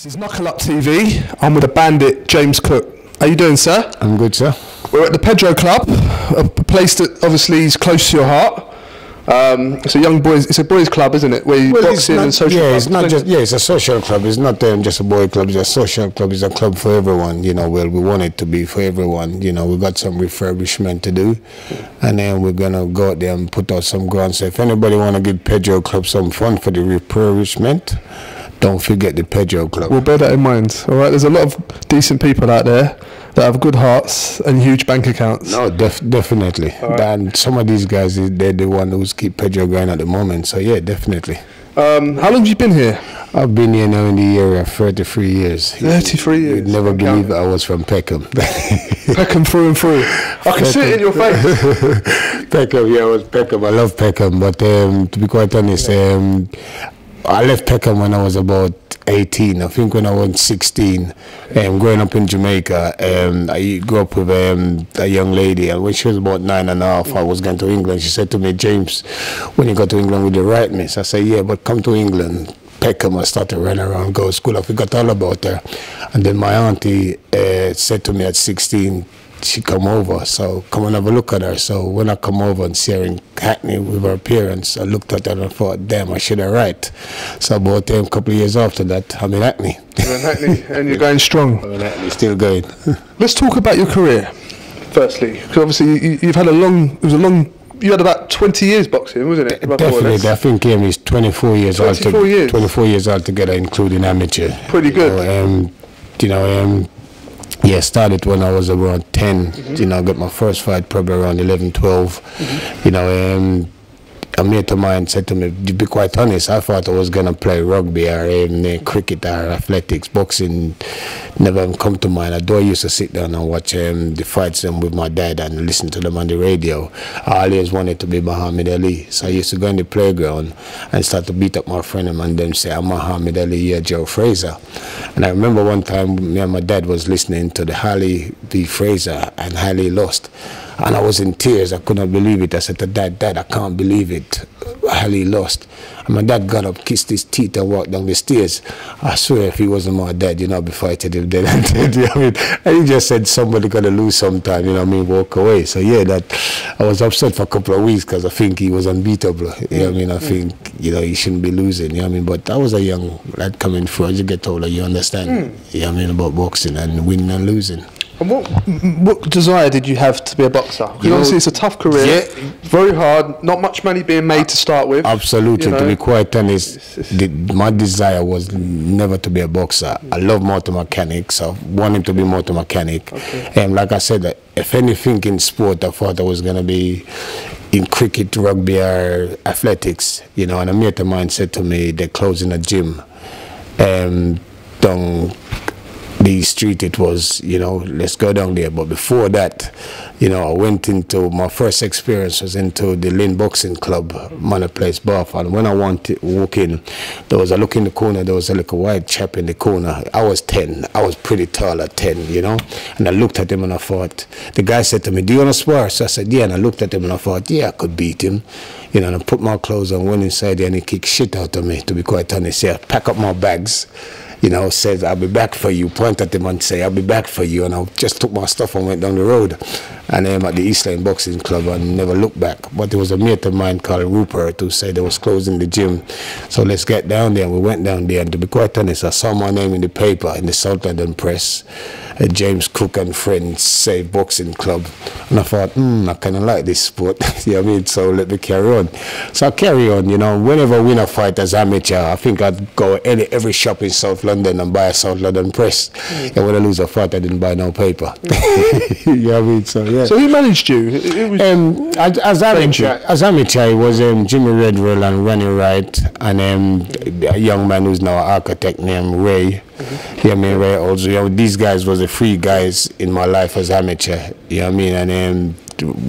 This is Knuckle-up TV. I'm with a bandit, James Cook. How you doing, sir? I'm good, sir. We're at the PEDRO Club, a place that obviously is close to your heart. It's a young boys. It's a boys' club, isn't it? Where you boxing and social. Yeah, it's not just. Yeah, it's a social club. It's not just a boy club. It's a social club. It's a club for everyone. You know, well, we want it to be for everyone. You know, we got some refurbishment to do, and then we're gonna go out there and put out some ground. So if anybody wanna give PEDRO Club some fun for the refurbishment, don't forget the PEDRO Club. We'll bear that in mind. All right. There's a lot of decent people out there that have good hearts and huge bank accounts. No, definitely. Right. And some of these guys, they're the one who's keep PEDRO going at the moment. So yeah, definitely. How long have you been here? I've been here now in the area 33 years. 33 years. You'd never believe I was from Peckham. Peckham through and through. I can see it in your face. Peckham, yeah, I was Peckham. I love Peckham, but to be quite honest, I left Peckham when I was about 18. I think when I was 16, growing up in Jamaica, I grew up with a young lady, and when she was about 9.5, I was going to England. She said to me, "James, when you go to England, will you write me?" So I said, "Yeah, but come to England." Peckham, I started running around, go to school. I forgot all about her. And then my auntie said to me at 16, she come over, so come and have a look at her. So when I come over and see her in Hackney with her parents, I looked at her and thought, damn, I should have right. So about a couple of years after that, I'm in Hackney. You're in Hackney, and you're going strong. I'm in Hackney, still going. Let's talk about your career, firstly, because obviously you've had you had about 20 years boxing, wasn't it? Definitely, I think he's 24 years 24 years. 24 years altogether, including amateur. Pretty good. Yeah, started when I was around 10. You know, I got my first fight probably around 11, 12. You know, a mate of mine said to me, to be quite honest, I thought I was going to play rugby or cricket or athletics. Boxing never even come to mind. Although I used to sit down and watch the fights with my dad and listen to them on the radio, I always wanted to be Muhammad Ali. So I used to go in the playground and start to beat up my friend and then say, "I'm Muhammad Ali, you're Joe Fraser." And I remember one time me and my dad was listening to the Harley v. Fraser, and Harley lost. And I was in tears. I couldn't believe it. I said to Dad, "Dad, I can't believe it. Harley lost." And my dad got up, kissed his teeth, and walked down the stairs. I swear, if he wasn't my dad, you know, before I tell him dead and dead, you know what I mean? And he just said, somebody got to lose sometime, you know what I mean, walk away. So yeah, that I was upset for a couple of weeks because I think he was unbeatable. You know what I mean? I think, you know, he shouldn't be losing, you know what I mean? But I was a young lad coming through. As you get older, you understand, you know what I mean, about boxing and winning and losing. And what desire did you have to be a boxer? Because obviously it's a tough career, very hard, not much money being made to start with. Absolutely, you know? to be quite honest, my desire was never to be a boxer. I love motor mechanics, so I wanted to be motor mechanic. And like I said, if anything in sport, I thought I was going to be in cricket, rugby, or athletics. You know, and a mate of mine said to me, they're closing a gym down the street. It was, you know, let's go down there. But before that, you know, I went into, my first experience was into the Lynn Boxing Club, Manor Place, Bath. And when I walk in, there was a look in the corner, there was a little white chap in the corner. I was 10. I was pretty tall at 10, you know. And I looked at him and I thought, the guy said to me, "Do you want to spar?" So I said, "Yeah." And I looked at him and I thought, yeah, I could beat him. You know, and I put my clothes on, went inside there, and he kicked shit out of me, to be quite honest. Yeah, pack up my bags. You know, says, "I'll be back for you." Point at him and say, "I'll be back for you." And I just took my stuff and went down the road. And I'm at the East Lane Boxing Club and never looked back. But there was a mate of mine called Rupert who said they was closing the gym. So let's get down there. And we went down there. And to be quite honest, I saw my name in the paper, in the South London Press. James Cook and Friends Save Boxing Club. And I thought, I kind of like this sport. You know what I mean? So let me carry on. So I carry on, you know. Whenever I win a fight as amateur, I think I'd go every shop in South London and buy a South London Press. And when I lose a fight, I didn't buy no paper. You know what I mean? So yeah. So who managed you? As amateur, it was Jimmy Redwell and Ronnie Wright, and a young man who's now an architect named Ray. Yeah, I mean, Ray also. You know, these guys was the three guys in my life as amateur. You know what I mean? And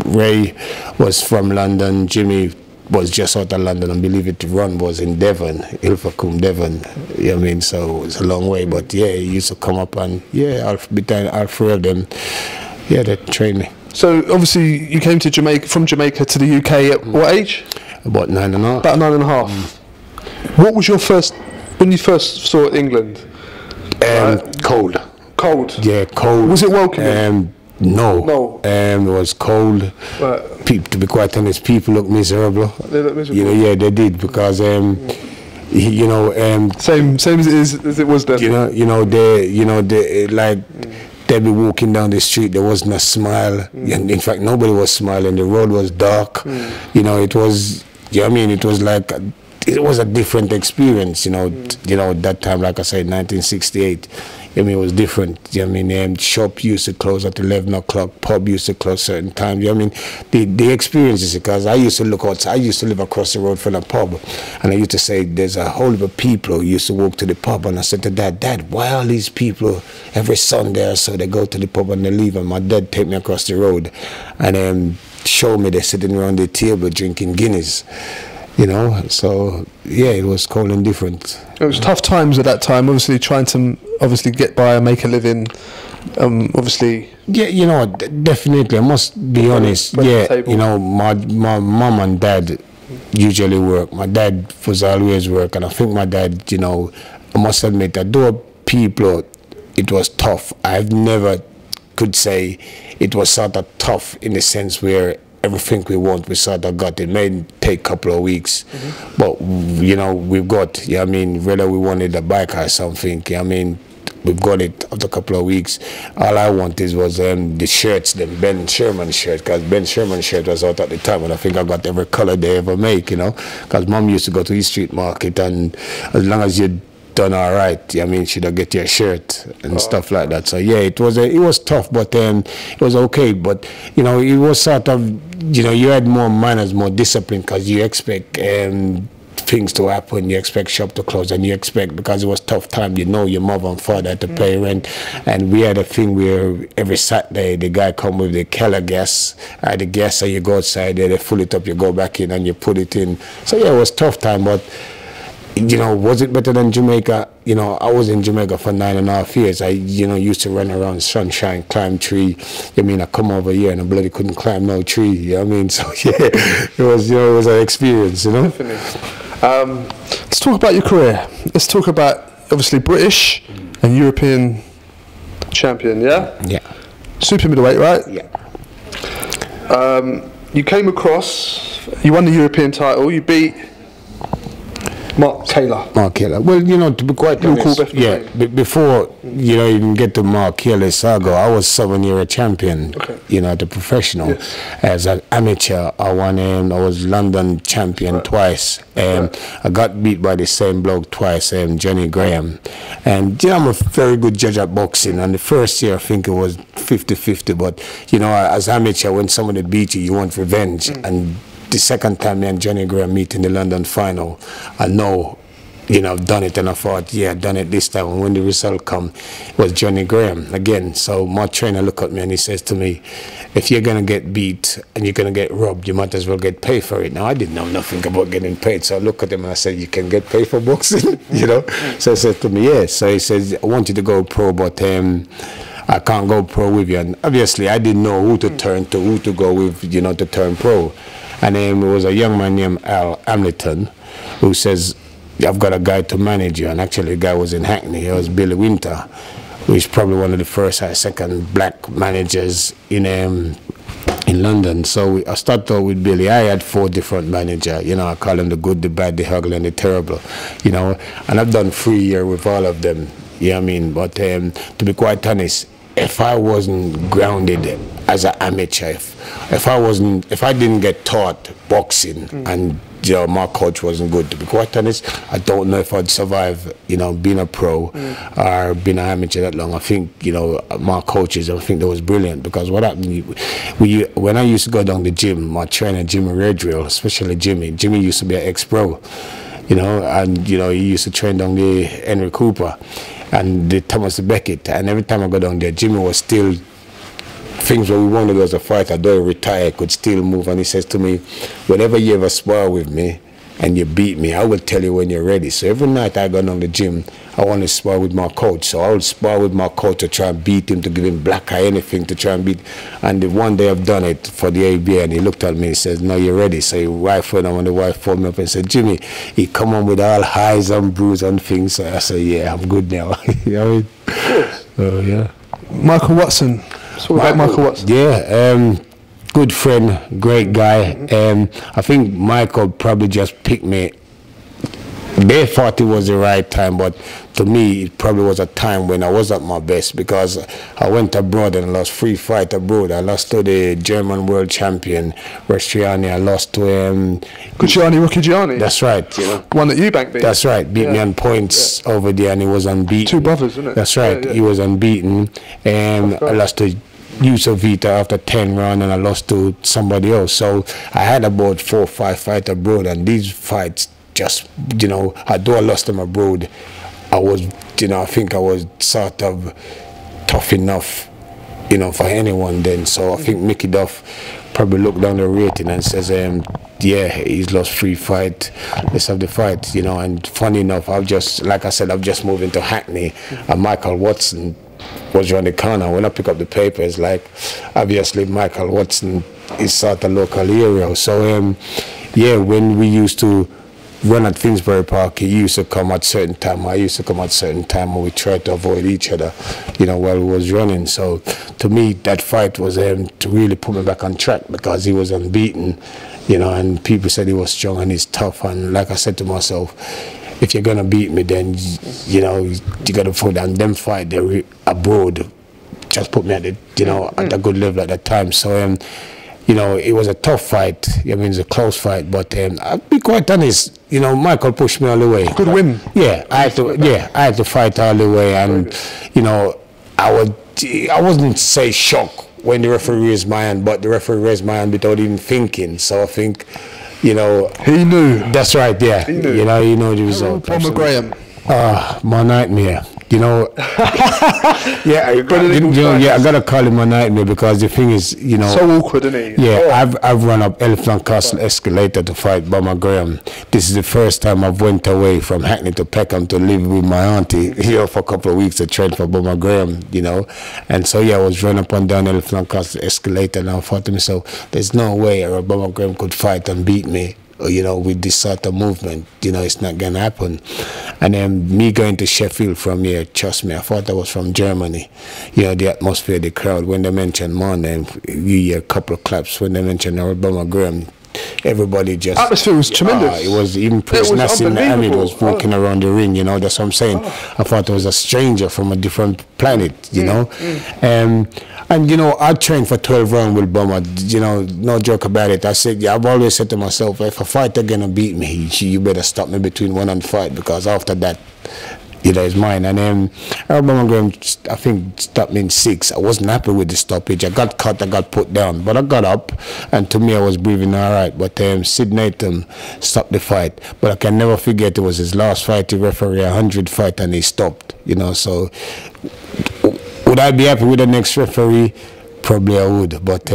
Ray was from London. Jimmy was just out of London, and believe it, Ron was in Devon, Ilfracombe, Devon. You know what I mean? So it's a long way, but yeah, he used to come up and yeah, all three of them, yeah, they trained me. So obviously you came to Jamaica, from Jamaica to the UK at what age? About 9.5. About 9.5. What was your first, when you first saw England? Cold. Cold? Yeah, cold. Was it welcoming? No. No. It was cold. Right. To be quite honest, people look miserable. They look miserable? You know, yeah, they did, because, you know... same as it was then? They like... They'd be walking down the street, there wasn't a smile. And in fact, nobody was smiling. The road was dark. You know, it was... You know what I mean? It was like... It was a different experience, you know. You know, that time, like I said, 1968. I mean, it was different. You know what I mean? Shop used to close at 11 o'clock. Pub used to close certain times. You know what I mean? The experiences, because I used to look outside. I used to live across the road from a pub, and I used to say, there's a whole lot of people who used to walk to the pub, and I said to Dad, why are these people every Sunday or so they go to the pub and they leave, and my dad take me across the road and show me they're sitting around the table drinking Guinness. You know, so yeah, it was cold and different. It was tough times at that time, obviously trying to get by and make a living, obviously. Yeah, you know, definitely, I must be honest, yeah, you know, my mom and dad usually work. My dad was always work, and I think my dad, you know, I must admit that though people, it was tough, I've never could say it was sort of tough in the sense where everything we want, we sort of got. It may take a couple of weeks, but, you know, we've got, I mean, whether we wanted a bike or something, I mean, we've got it after a couple of weeks. All I wanted was the shirts, the Ben Sherman shirt, because Ben Sherman shirt was out at the time, and I think I got every color they ever make, you know, because Mom used to go to East Street Market, and as long as you done all right, I mean, she'd get your shirt and stuff like that. So yeah, it was tough, but it was okay. But you know, it was sort of, you know, you had more manners, more discipline, because you expect things to happen, you expect shop to close, and you expect, because it was tough time, you know, your mother and father had to pay rent, and we had a thing where every Saturday the guy come with the Keller gas, the gas, and you go outside there, they fill it up, you go back in and you put it in. So yeah, it was tough time, but you know, was it better than Jamaica? You know, I was in Jamaica for 9.5 years. I, you know, used to run around sunshine, climb tree. I mean, I come over here and I bloody couldn't climb no tree. You know what I mean? So yeah, it was, you know, it was an experience, you know. Definitely. Let's talk about your career. Let's talk about, obviously, British and European champion, yeah? Yeah. Super middleweight, right? Yeah. You came across, you won the European title, you beat Mark Taylor. Well, you know, to be quite honest, yeah, before, you know, even get to Mark Taylor saga, I was 7-year champion, you know, the professional. Yes. As an amateur, I won, I was London champion twice, and I got beat by the same bloke twice, Johnny Graham. And, you know, I'm a very good judge at boxing, and the first year I think it was 50-50, but, you know, as amateur, when somebody beat you, you want revenge, and the second time me and Johnny Graham meet in the London final, I know, you know, I've done it, and I thought, yeah, I've done it this time. And when the result come, it was Johnny Graham again. So my trainer looked at me and he says to me, if you're going to get beat and you're going to get robbed, you might as well get paid for it. Now, I didn't know nothing about getting paid. So I looked at him and I said, you can get paid for boxing, you know? So he said to me, yes. So he says, I want you to go pro, but I can't go pro with you. And obviously, I didn't know who to turn to, who to go with, you know, to turn pro. And then there was a young man named Al Hamilton who says, I've got a guy to manage you. And actually the guy was in Hackney. It was Billy Winter, who is probably one of the first or second black managers in London. So I started out with Billy. I had 4 different managers. You know, I call them the good, the bad, the ugly, and the terrible. You know, and I've done 3 years with all of them. You know what I mean? But to be quite honest, if I wasn't grounded as an amateur, if I didn't get taught boxing and, you know, my coach wasn't good, to be quite honest, I don't know if I'd survive, you know, being a pro or being an amateur that long. I think, you know, my coaches, I think that was brilliant, because what happened, when I used to go down the gym, my trainer, Jimmy Redrill, especially Jimmy used to be an ex-pro, you know, and, you know, he used to train down the Henry Cooper and the Thomas Beckett, and every time I go down there, Jimmy was still, things where we wanted to go as a fighter, though he retired, could still move, and he says to me, whenever you ever spar with me and you beat me, I will tell you when you're ready. So every night I go down the gym, I want to spar with my coach. So I would spar with my coach to try and beat him, to give him black eye, anything to try and beat. And the one day I've done it for the ABA, and he looked at me and says, no, you're ready. So he rifled, and when the wife phoned me up and said, Jimmy, he come on with all highs and bruises and things. So I said, yeah, I'm good now. You know what I mean? Oh, yeah. Michael Watson. What about Michael Watson? Yeah, good friend, great guy. I think Michael probably just picked me. They thought it was the right time, but to me, it probably was a time when I was at my best, because I went abroad and lost 3 fights abroad. I lost to the German world champion, Restriani. I lost to Gucciani, Rocky Gianni. That's right. One that EUBANK beat. That's right. Beat me on points over there, and he was unbeaten. 2 brothers, isn't it? That's right. He was unbeaten. I lost to Yusuf Vita after 10 rounds, and I lost to somebody else. So I had about 4 or 5 fights abroad, and these fights just, although I lost them abroad, I was, I think I was sort of tough enough, for anyone then. So I think Mickey Duff probably looked down the rating and says, yeah, he's lost 3 fights, let's have the fight, And funny enough, I've just moved into Hackney, and Michael Watson was around the corner. When I pick up the papers, like, obviously Michael Watson is sort of local area. So, yeah, when we used to run at Finsbury Park, he used to come at certain time, I used to come at certain time, and we tried to avoid each other, while we was running. So to me, that fight was to really put me back on track, because he was unbeaten, and people said he was strong and he's tough. And like I said to myself, if you're gonna beat me, then you gotta put down them fight there abroad. Just put me at the, at a good level at that time. So it was a tough fight. It's a close fight, but I'll be quite honest. Michael pushed me all the way. Good win. Yeah, I had to fight all the way, and I wasn't say shocked when the referee raised my hand, but the referee raised my hand without even thinking. So I think, he knew. That's right. Yeah, he knew the result. Bomber Graham. My nightmare. Yeah, I gotta call him my nightmare, because the thing is, so awkward, isn't he? Yeah, I've run up Elephant Castle escalator to fight Bomber Graham. This is the first time I've went away from Hackney to Peckham to live with my auntie here for a couple of weeks to train for Bomber Graham, And so yeah, I was running up and down Elephant Castle escalator, and I thought to myself, there's no way Bomber Graham could fight and beat me. With this sort of movement, it's not gonna happen. And then me going to Sheffield from here, trust me, I thought I was from Germany. The atmosphere, the crowd, when they mentioned my name, you hear a couple of claps. When they mentioned Obama Graham, everybody just... Atmosphere was tremendous. It was even Prince Nassim Ahmed was walking around the ring, that's what I'm saying. I thought I was a stranger from a different planet, And I trained for 12 rounds with Bomber, no joke about it. I said, I've always said to myself, if a fighter gonna beat me, you better stop me between 1 and 5, because after that, it's mine. And Bomber Graham, I think, stopped me in 6. I wasn't happy with the stoppage. I got cut, I got put down, but I got up, and to me, I was breathing all right. But Sid Natham stopped the fight. But I can never forget, it was his last fight. He refereed 100 fight, and he stopped. So would I be happy with the next referee? Probably I would, but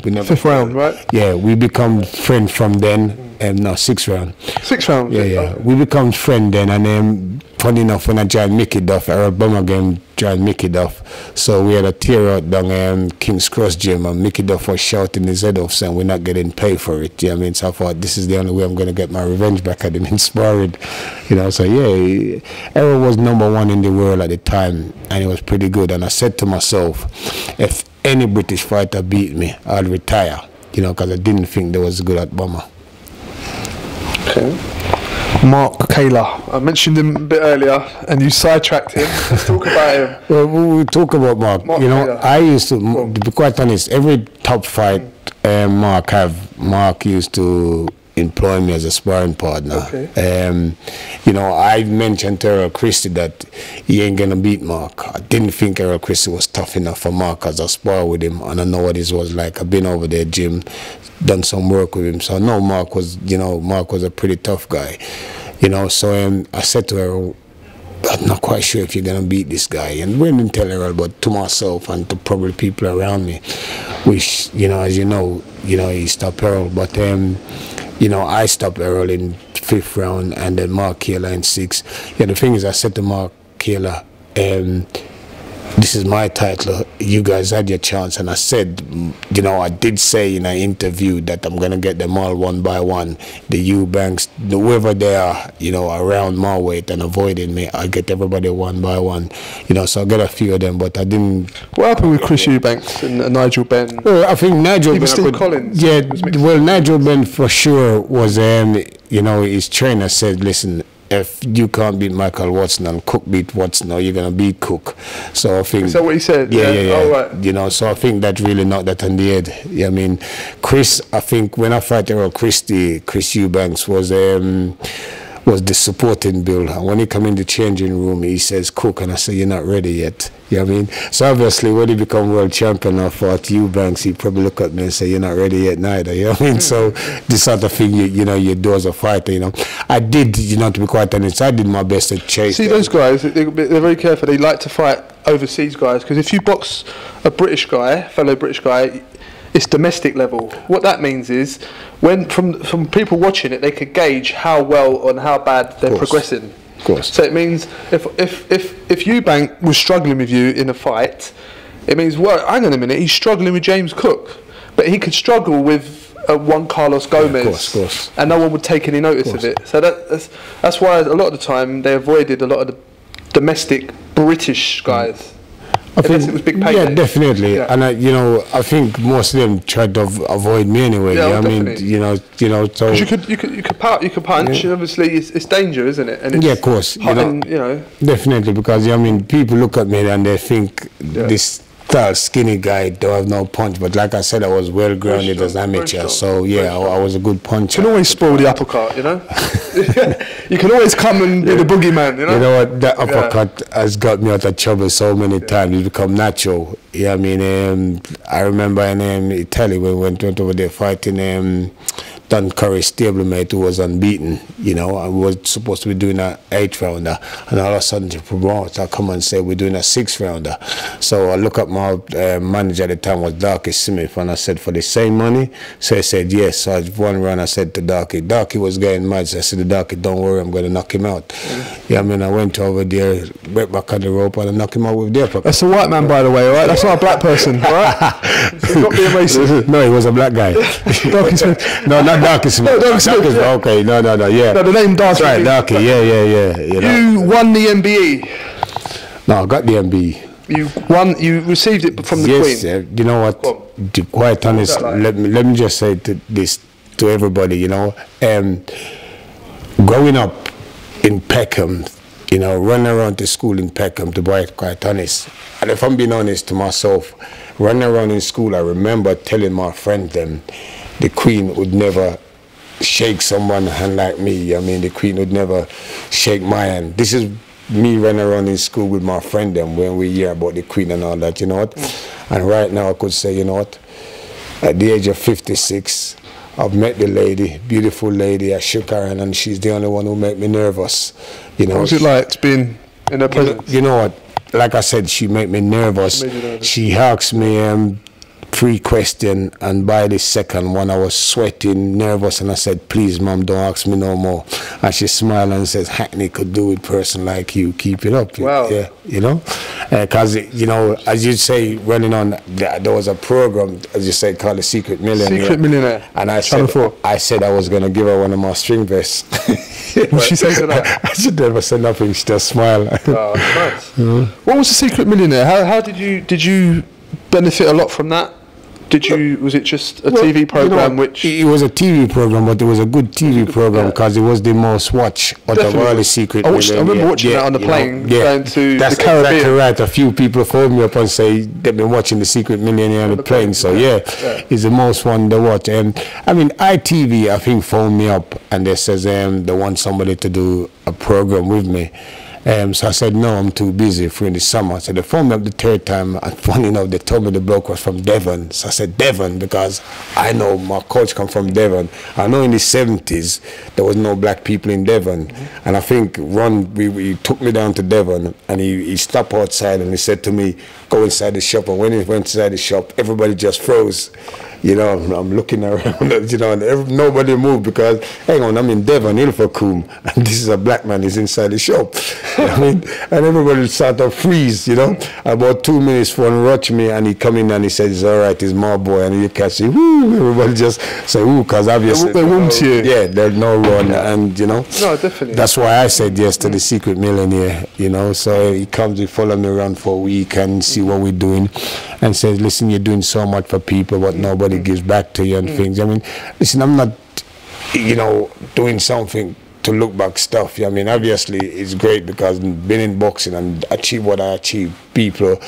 we never. 5th round, right? Yeah, we become friends from then. No, 6th round. 6th round. Yeah. We become friends then, and funny enough, when I joined Mickey Duff, Bomber again joined Mickey Duff. So we had a tear out down King's Cross gym, and Mickey Duff was shouting his head off, saying we're not getting paid for it. So I thought, this is the only way I'm going to get my revenge back at him in sparring. So yeah, Errol was #1 in the world at the time, and he was pretty good. And I said to myself, if any British fighter beat me, I'll retire. Because I didn't think they was good at Bomber. Okay. Mark Kaler, I mentioned him a bit earlier, and you sidetracked him. Let's talk about him. Well, we talk about Mark. I used to be quite honest. Every top fight Mark used to employ me as a sparring partner. Okay. I mentioned to Errol Christie that he ain't gonna beat Mark. I didn't think Errol Christie was tough enough for Mark, as I spar with him, and I know what this was like. I've been over there, gym, done some work with him, so I know Mark was a pretty tough guy. So I said to Errol, I'm not quite sure if you're gonna beat this guy, and we didn't tell Errol, but to myself and to probably people around me, which as he stopped Errol, but I stopped Errol in 5th round, and then Mark Kaler in 6th. The thing is, I said to Mark Kaler, this is my title, you guys had your chance. And I said, you know, I did say in an interview that I'm going to get them all one by one. The EUBANKs, whoever they are, you know, around my weight and avoiding me, I'll get everybody one by one. You know, so I'll get a few of them, but I didn't... What happened with Chris Eubanks and Nigel Benn? Well, I think Nigel... Even Steve Collins? Yeah, well, Nigel Benn for sure was, you know, his trainer said, listen, if you can't beat Michael Watson and Cook beat Watson, or you're going to beat Cook. So I think... Is that what he said? Yeah. Oh, right. You know, so I think that really knocked that on the head. Yeah, I mean, Chris, I think when I fight Chris Eubanks was the supporting build. And when he come in the changing room, he says, Cook, and I say, you're not ready yet. You know what I mean? So obviously, when he become world champion or fought Eubanks, he probably look at me and say, you're not ready yet neither. You know what I mean? So this sort of thing, you know, you do as a fighter, you know. I did, you know, to be quite honest, I did my best to chase. See, those guys, they're very careful. They like to fight overseas guys, because if you box a British guy, fellow British guy, it's domestic level. What that means is, when from people watching it, they could gauge how well and how bad they're progressing. Of course. So it means if Eubank was struggling with you in a fight, it means, well, hang on a minute, he's struggling with James Cook, but he could struggle with one Carlos Gomez, of course. and no one would take any notice of it. So that's why a lot of the time they avoided a lot of the domestic British guys. I think it was big payday. Yeah, definitely. Yeah. And you know, I think most of them tried to avoid me anyway. Yeah, I mean, you know. So you could punch. And obviously, it's danger, isn't it? And it's of course. You know, definitely, because I mean, people look at me and they think this tall, skinny guy don't have no punch. But like I said, I was well grounded as an amateur. So yeah, I was a good puncher. You can always spoil the uppercut, you know. You can always come and be the boogeyman, you know. You know what? That uppercut has got me out of trouble so many times. It's become natural. Yeah, I mean, I remember in Italy when we went over there fighting Don Curry's stablemate, who was unbeaten, you know, and we were supposed to be doing an 8-rounder, and all of a sudden the promoter come and say we're doing a 6-rounder. So I look at my manager at the time was Darky Smith, and I said, for the same money? So he said yes. So at one round I said to Darky was getting mad, so I said to Darky, don't worry, I'm going to knock him out. Yeah, I mean, I went over there, went back on the rope, and I knocked him out with the uppercut. That's a white man, by the way, right? That's not a black person, right? So not being racist. No, he was a black guy. Darky Smith. No, not Darky Smith. No, Darky Smith. Okay, no, yeah. No, the name Darky. Right, Darky, yeah. You won the MBE. No, I got the MBE. You received it from the Queen. Yes, you know what? To be quite honest, let me just say this to everybody, you know. Growing up in Peckham, you know, running around to school in Peckham, to be quite honest, and if I'm being honest to myself, running around in school, I remember telling my friend them, the Queen would never shake someone's hand like me. I mean, the Queen would never shake my hand. This is me running around in school with my friend them when we hear about the Queen and all that, you know what? And right now I could say, you know what? At the age of 56, I've met the lady, beautiful lady. I shook her hand, and she's the only one who made me nervous. You know, what was it like being in her presence? You know what? Like I said, she made me nervous. She asked me 3 questions, and by the second one I was sweating, nervous, and I said, please, Mom, don't ask me no more. And she smiled and says, Hackney could do it, person like you, keep it up. Wow. Yeah, you know, because, you know, as you say, running on, there was a program, as you say, called The Secret Millionaire. Secret Millionaire. And I said I was going to give her one of my string vests. What she say to that? She never said nothing, she just smiled. Oh, nice. What was The Secret Millionaire? How did you benefit a lot from that? Was it just a TV program? You know, which it was a TV program, but it was a good TV program because it was the most watched out of all The Secret Millionaire. I remember watching that on the plane going to the Caribbean. Exactly right. A few people phoned me up and say they've been watching The Secret Millionaire on the plane. So yeah, it's the most one to watch. And I mean, ITV I think phoned me up and they says they want somebody to do a program with me. So I said, no, I'm too busy for in the summer. So they phoned me up the 3rd time, and funny enough, they told me the bloke was from Devon. So I said, Devon, because I know my coach come from Devon. I know in the 70s, there was no black people in Devon. And I think Ron, he took me down to Devon, and he stopped outside, and he said to me, go inside the shop. And when he went inside the shop, everybody just froze. You know, I'm looking around, you know, and nobody moved because, hang on, I'm in Devon, Ilfracombe, and this is a black man, he's inside the shop. I mean, and everybody sort of freeze, you know. About 2 minutes for him rush me, and he come in and he said, it's all right, he's my boy, and you can see, whoo, everybody just say, whoo, because obviously. They won't you. Yeah, there's no run, and, you know. No, definitely. That's why I said yes to the Secret Millionaire, you know. So he comes, he follow me around for a week and see what we're doing, and says, listen, you're doing so much for people, but nobody gives back to you and things. I mean, listen, I'm not, you know, doing something to look back stuff. I mean, obviously it's great because being in boxing and achieve what I achieve, people,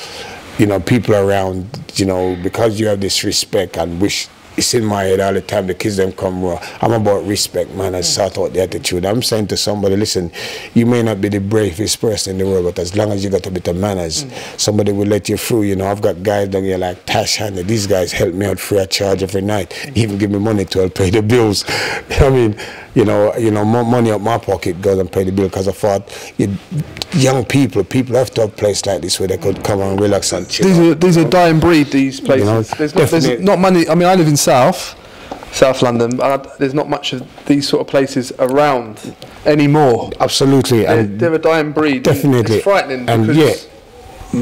you know, people around, you know, because you have this respect and wish. It's in my head all the time, the kids them come raw. I'm about respect, man, and sort out the attitude. I'm saying to somebody, listen, you may not be the bravest person in the world, but as long as you got a bit of manners, somebody will let you through. You know, I've got guys down here like Tash Hanna. These guys help me out free of charge every night. Even give me money to help pay the bills. I mean, you know, more money out my pocket goes and pay the bill because I thought young people have to have a place like this where they could come and relax and chill. These are dying breed, these places. You know, there's not money. I mean, I live in South London, but there's not much of these sort of places around anymore. Absolutely. They're a dying breed. Definitely. It's frightening and because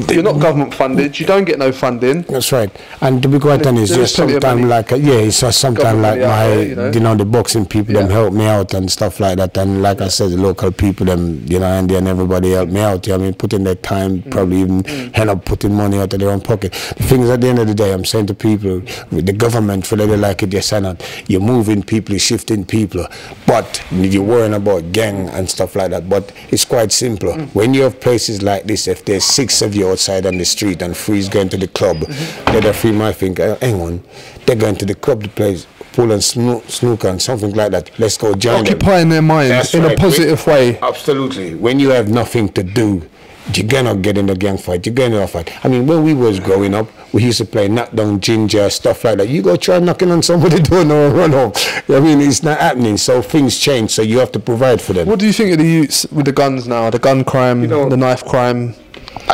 you're not government funded. You don't get no funding. That's right. And to be quite honest, just sometimes like it's just sometimes like my you know the boxing people them help me out and stuff like that. And like I said, the local people them, you know, and everybody help me out. I mean, putting their time, probably even end up putting money out of their own pocket. The thing is, at the end of the day, I'm saying to people, the government, whether they like it, yes or not, you're moving people, you're shifting people, but you're worrying about gang and stuff like that. But it's quite simple. When you have places like this, if there's 6 of you outside on the street and 3 is going to the club, the other 3 might think, hang on, they're going to the club to play pool and snooker and something like that. Let's go join them. Occupying their minds in a positive way. Absolutely. When you have nothing to do, you're gonna get in the gang fight, you're gonna fight. I mean, when we was growing up, we used to play knock down ginger, stuff like that. You go try knocking on somebody's door and run home. I mean, it's not happening, so things change, so you have to provide for them. What do you think of the youths with the guns now, the gun crime, you know, the knife crime?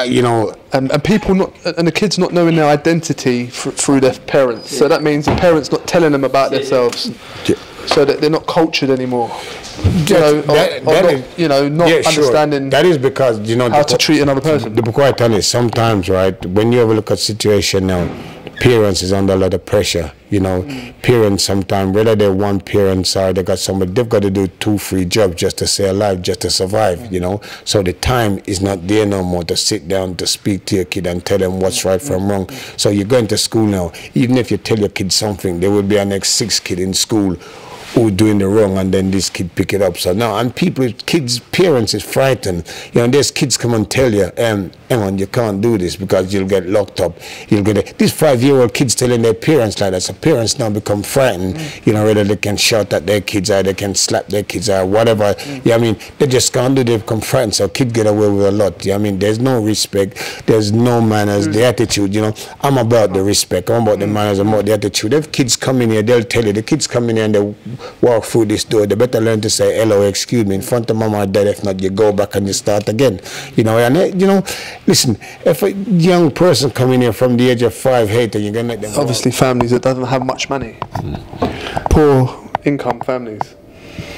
You know, and people not, and the kids not knowing their identity through their parents. So that means the parents not telling them about themselves, so that they're not cultured anymore. You know, not understanding. That is because, you know, how to treat another person. To be quite honest, sometimes, right, when you have a look at situation now, parents is under a lot of pressure. You know, parents sometimes, whether they're one parent or they got somebody, they've got to do 2-3 jobs just to stay alive, just to survive, you know. So the time is not there no more to sit down, to speak to your kid and tell them what's right from wrong. So you're going to school now. Even if you tell your kid something, there will be a next 6 kid in school who doing the wrong, and then this kid pick it up. So now, and people, kids, parents is frightened. You know, there's kids come and tell you, hang on, you can't do this because you'll get locked up. You'll get these 5-year-old kids telling their parents like that. So parents now become frightened. You know, whether they can shout at their kids or they can slap their kids or whatever. Yeah, I mean, they just can't do. They become frightened. So kids get away with a lot. Yeah, I mean, there's no respect. There's no manners. The attitude. You know, I'm about the respect. I'm about the manners. I'm about the attitude. If kids come in here, they'll tell you. The kids come in here and they walk through this door, they better learn to say hello, excuse me, in front of mama or dad. If not, you go back and you start again. You know, and you know, listen, if a young person come in here from the age of 5, 8, and you're gonna let them obviously walk. Families that doesn't have much money, poor income families.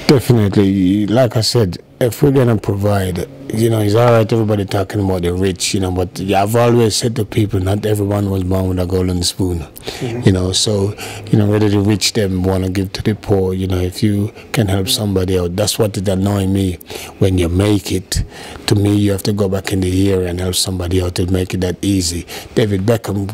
Definitely, like I said, if we're gonna provide, you know, it's all right everybody talking about the rich, you know, but I've always said to people, not everyone was born with a golden spoon. You know, so, you know, whether the rich them want to give to the poor, you know, if you can help somebody out, that's what it annoys me. When you make it, to me, you have to go back in the year and help somebody out to make it that easy. David Beckham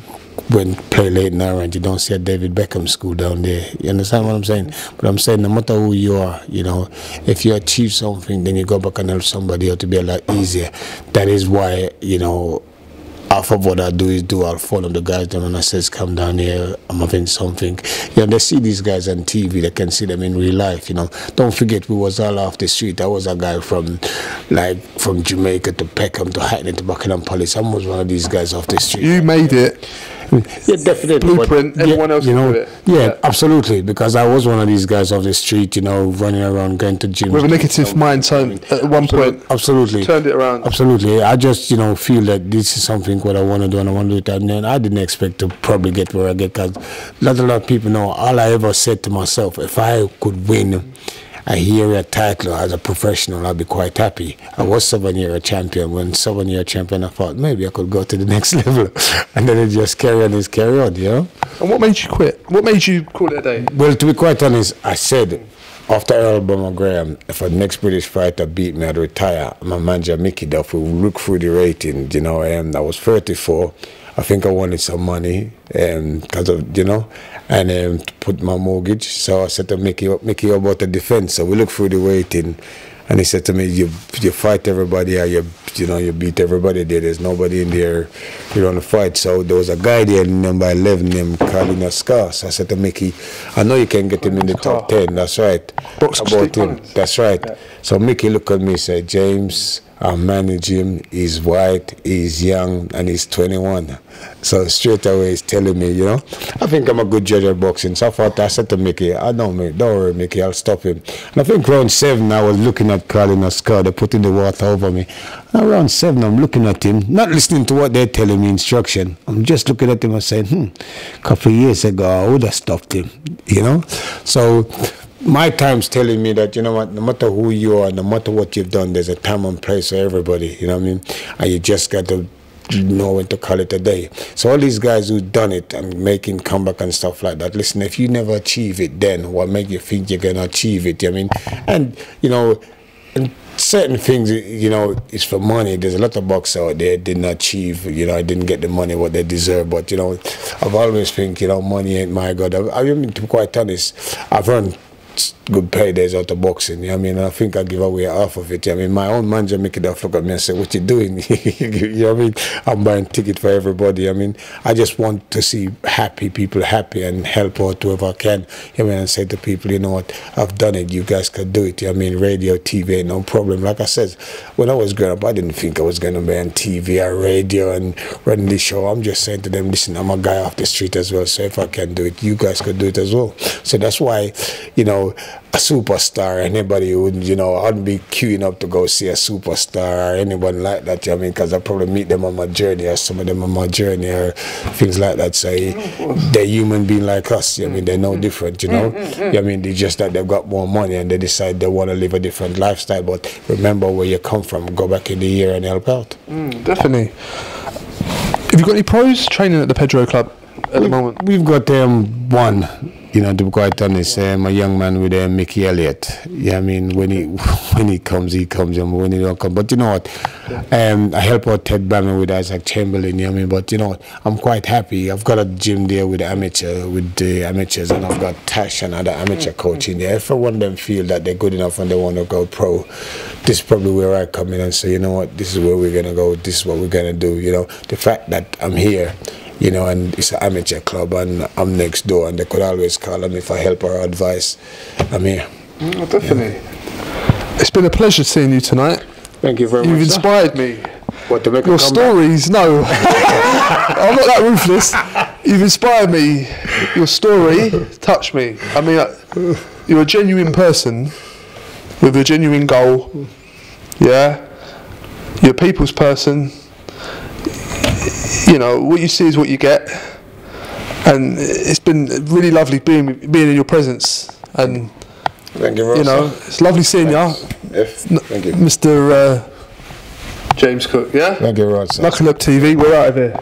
when play late now, and you don't see a David Beckham school down there. You understand what I'm saying? But I'm saying no matter who you are, you know, if you achieve something, then you go back and help somebody out to be a lot easier. That is why, you know, half of what I do is I'll follow the guys down and I says, come down here, I'm having something. You know, they see these guys on TV, they can see them in real life, you know. Don't forget, we was all off the street. I was a guy from Jamaica to Peckham to Hackney to Buckingham Palace. I was one of these guys off the street. You made it. Yeah, definitely. Blueprint, everyone else can do it. Yeah, absolutely. Because I was one of these guys off the street, you know, running around, going to gyms. With a negative mindset at one point. Absolutely. Turned it around. Absolutely. I just, you know, feel that this is something what I want to do, and I want to do it. And then I didn't expect to probably get where I get, because not a lot of people know. All I ever said to myself, if I could win a year title as a professional, I'd be quite happy. I was 7-year champion. When 7-year champion, I thought maybe I could go to the next level, and then it just carry on, you know. And what made you quit? What made you call it a day? Well, to be quite honest, I said after Earl Bummer Graham, if the next British fighter beat me, I'd retire. My manager Mickey Duff will look through the rating, you know. I was 34. I think I wanted some money, because of, you know, and to put my mortgage. So I said to Mickey, how about the defense? So we looked through the waiting, and he said to me, you fight everybody, or you beat everybody there. There's nobody in there you want to fight. So there was a guy there, number 11, named Carlina Scar. So I said to Mickey, I know you can get him in the top 10. That's right. About him. That's right. Yeah. So Mickey looked at me and said, James, I manage him, he's white, he's young, and he's 21. So straight away he's telling me, you know, I think I'm a good judge at boxing. So I said to Mickey, I know, mate, don't worry, Mickey, I'll stop him. And I think round 7, I was looking at Carlin Oscar, they're putting the water over me. And around 7, I'm looking at him, not listening to what they're telling me instruction. I'm just looking at him and saying, a couple of years ago, I would have stopped him, you know. So my time's telling me that, you know what, no matter who you are, no matter what you've done, there's a time and place for everybody, you know what I mean? And you just got to know when to call it a day. So all these guys who've done it and making comeback and stuff like that, listen, if you never achieve it, then what make you think you're going to achieve it, you know what I mean? And, you know, and certain things, you know, is for money. There's a lot of boxers out there didn't achieve, you know, I didn't get the money what they deserve. But, you know, I've always think, you know, money ain't my God. I mean, to be quite honest, I've earned good paydays out of boxing, you know what I mean? And I think I give away half of it, you know what I mean? My own manager make it look at me and say, what you doing? You know what I mean? I'm buying ticket for everybody. I mean, I just want to see happy people happy and help out whoever I can, you know what I mean? And say to people, you know what, I've done it, you guys can do it, you know what I mean? Radio, TV, ain't no problem. Like I said, when I was growing up, I didn't think I was going to be on TV or radio and run this show. I'm just saying to them, listen, I'm a guy off the street as well, so if I can do it, you guys could do it as well. So that's why, you know, a superstar, anybody who, you know, I wouldn't be queuing up to go see a superstar or anyone like that, you know what I mean? Because I probably meet them on my journey, or some of them on my journey, or things like that. So they're human being like us, you know what I mean? They're no different, you know? You know what I mean? They just that they've got more money and they decide they want to live a different lifestyle. But remember where you come from, go back in the year and help out. Definitely. Have you got any pros training at the PEDRO club at the moment? We've got one. You know, to be quite honest, a young man with Mickey Elliott. Yeah, I mean, when he comes, and when he don't come. But you know what? I help out Ted Bammer with Isaac Chamberlain. You know what I mean? But you know what? I'm quite happy. I've got a gym there with the amateurs, and I've got Tash and other amateur coaching there. If one of them feel that they're good enough and they want to go pro, this is probably where I come in and say, you know what? This is where we're gonna go. This is what we're gonna do. You know, the fact that I'm here, you know, and it's an amateur club and I'm next door, and they could always call me for help or advice. I'm here. Definitely. Yeah. It's been a pleasure seeing you tonight. Thank you very much. You've inspired me. What, to make your stories? No. I'm not that ruthless. You've inspired me. Your story touched me. I mean, you're a genuine person with a genuine goal. Yeah? You're a people's person. You know, what you see is what you get, and it's been really lovely being in your presence. And thank you, Ross. You know, it's lovely seeing you, thank you, Mr. James Cook. Yeah. Thank you, Ross. Knuckle-up TV. We're out of here.